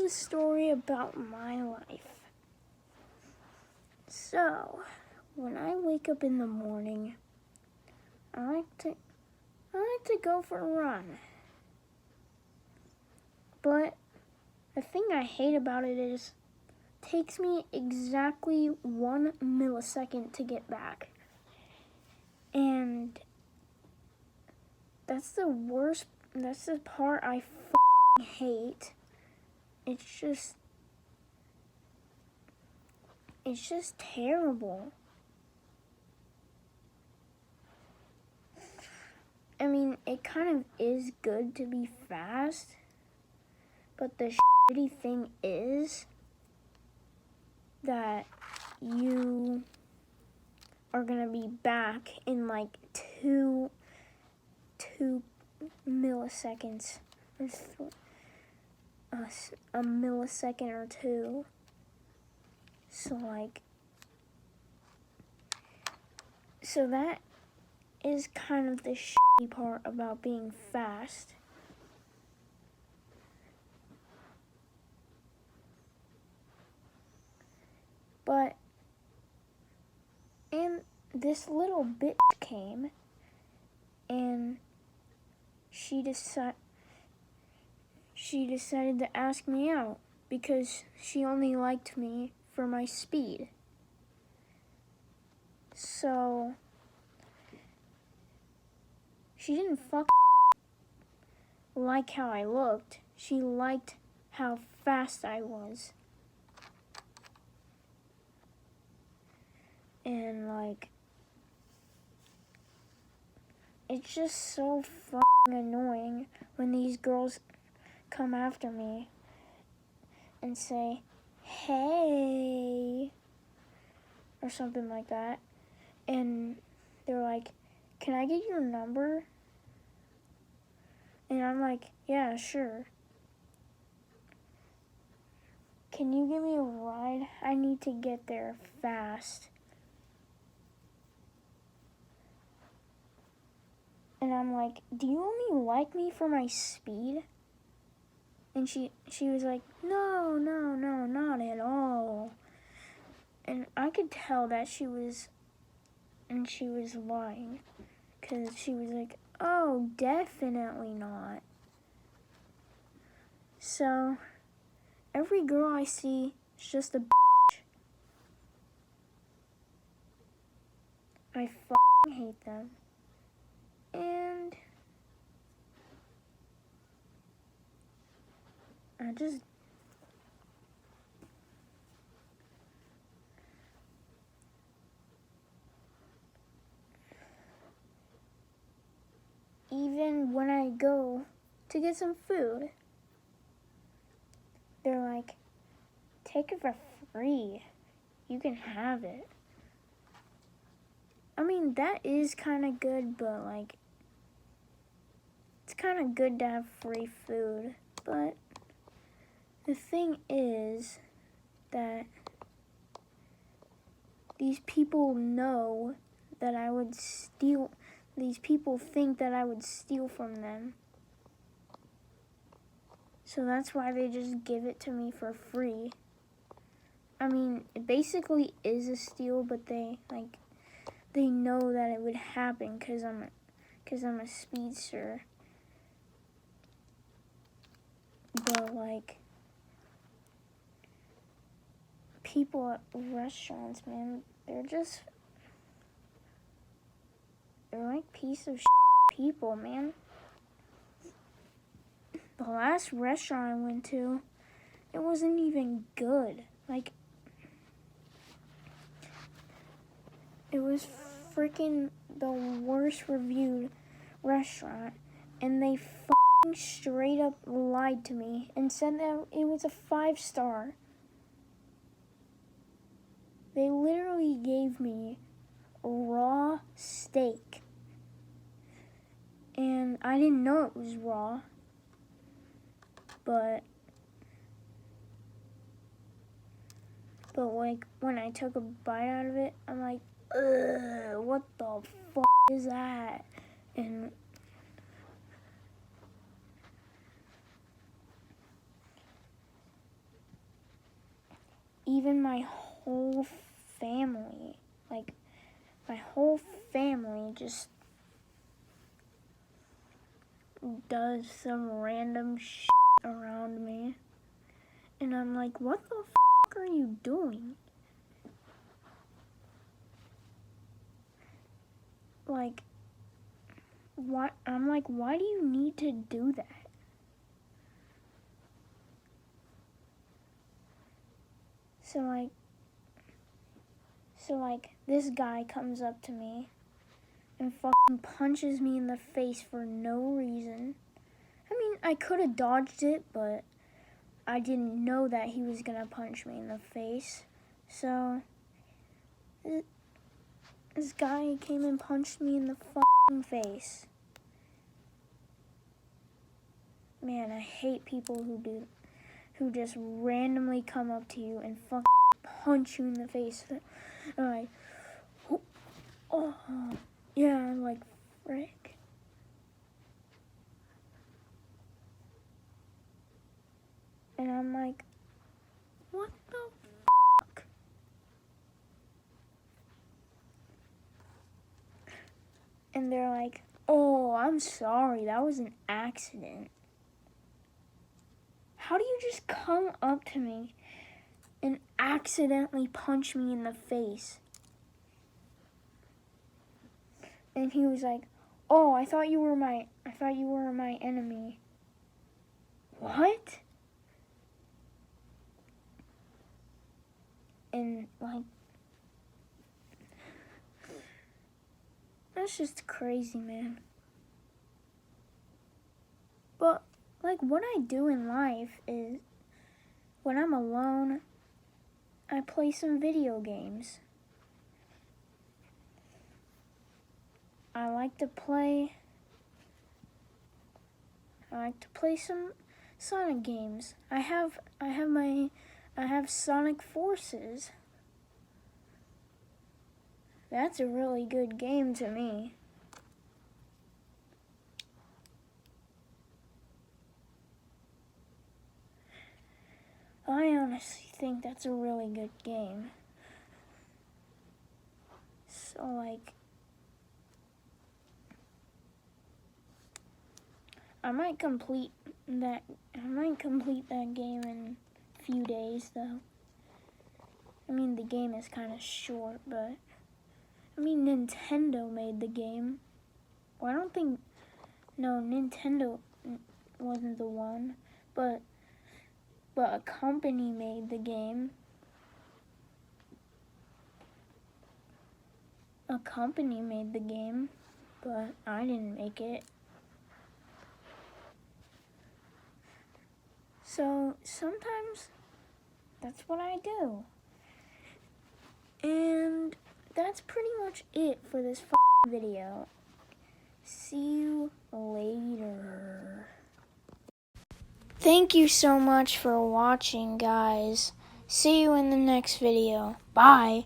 a story about my life. So, when I wake up in the morning, I like to go for a run. But the thing I hate about it is it takes me exactly 1 millisecond to get back. And that's the worst, that's the part I hate. It's just terrible. I mean, it kind of is good to be fast, but the shitty thing is that you are gonna be back in like two milliseconds, or a millisecond or two. So that is kind of the shitty part about being fast. And this little bitch came, and she decided to ask me out because she only liked me for my speed. So she didn't like how I looked. She liked how fast I was. And it's just so annoying when these girls come after me and say, "Hey," or something like that. And they're like, "Can I get your number?" And I'm like, "Yeah, sure. Can you give me a ride? I need to get there fast." And I'm like, "Do you only like me for my speed?" And she was like, no, not at all. And I could tell that she was lying, because she was like, "Oh, definitely not." So every girl I see is just a bitch. I hate them. And I just even when I go to get some food, they're like, "Take it for free. You can have it." I mean, that is kind of good, but it's kind of good to have free food. But the thing is that these people know that I would steal. These people think that I would steal from them. So that's why they just give it to me for free. I mean, it basically is a steal, but they know that it would happen because I'm a speedster. But people at restaurants, man, they're like piece of people, man. The last restaurant I went to, it wasn't even good. It was freaking the worst reviewed restaurant, and they straight up lied to me and said that it was a 5-star. They literally gave me raw steak, and I didn't know it was raw, but when I took a bite out of it, I'm like, ugh, what the is that? And even my whole family, like, my whole family just does some random shit around me. And I'm like, what the fuck are you doing? Like, what? I'm like, why do you need to do that? So like, this guy comes up to me and fucking punches me in the face for no reason. I mean, I could have dodged it, but I didn't know that he was gonna punch me in the face. So, this guy came and punched me in the fucking face. Man, I hate people who just randomly come up to you and fucking punch you in the face. I'm like, oh, yeah, I'm like, frick. And I'm like, what the fuck? And they're like, oh, I'm sorry, that was an accident. How do you just come up to me and accidentally punch me in the face? And he was like, oh, I thought you were my enemy. What? And like, that's just crazy, man. But like, what I do in life is, when I'm alone, I play some video games. I like to play some Sonic games. I have Sonic Forces. That's a really good game to me. I honestly think that's a really good game. So like, I might complete that game in a few days though. I mean, the game is kind of short, but I mean, Nintendo made the game. Well, I don't think, no, Nintendo wasn't the one, but a company made the game. A company made the game, but I didn't make it. So sometimes that's what I do. And that's pretty much it for this video. See you later. Thank you so much for watching, guys. See you in the next video. Bye.